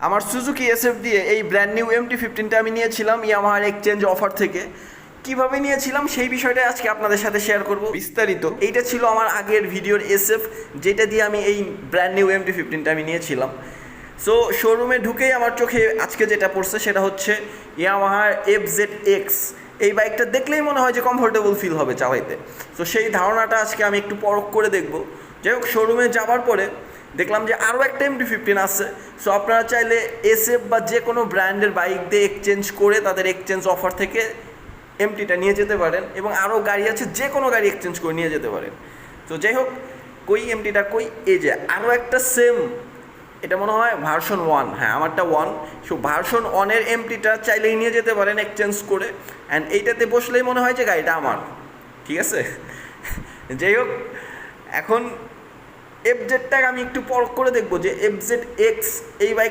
আমার Suzuki SF দিয়ে এই ব্র্যান্ড নিউ MT-15টা আমি নিয়েছিলাম ইয়ামাহার এক্সচেঞ্জ অফার থেকে। কিভাবে নিয়েছিলাম সেই বিষয়টা আজকে আপনাদের সাথে শেয়ার করব বিস্তারিত। এইটা ছিল আমার আগের ভিডিওর এসএফ, যেটা দিয়ে আমি এই ব্র্যান্ড নিউ MT-15টা আমি নিয়েছিলাম। সো শোরুমে ঢুকেই আমার চোখে আজকে যেটা পড়ছে সেটা হচ্ছে ইয়ামাহার FZX। এই বাইকটা দেখলেই মনে হয় যে কমফোর্টেবল ফিল হবে চালাইতে। তো সেই ধারণাটা আজকে আমি একটু পরখ করে দেখব। যাই হোক, শোরুমে যাবার পরে দেখলাম যে আরও একটা MT-15 আছে। সো আপনারা চাইলে এসএফ বা যে কোনো ব্র্যান্ডের বাইক দিয়ে এক্সচেঞ্জ করে তাদের এক্সচেঞ্জ অফার থেকে MT-টা নিয়ে যেতে পারেন, এবং আরও গাড়ি আছে, যে কোনো গাড়ি এক্সচেঞ্জ করে নিয়ে যেতে পারেন। তো যাই হোক, কই MT-টা কই, এই যে আরও একটা সেম, এটা মনে হয় ভার্সন 1, হ্যাঁ আমারটা 1। সো ভার্সন 1-এর MT-টা চাইলেই নিয়ে যেতে পারেন এক্সচেঞ্জ করে, অ্যান্ড এইটাতে বসলেই মনে হয় যে গাড়িটা আমার, ঠিক আছে। যাই হোক, এখন FZ-টাকে আমি একটু পরখ করে দেখবো যে FZX এই বাইক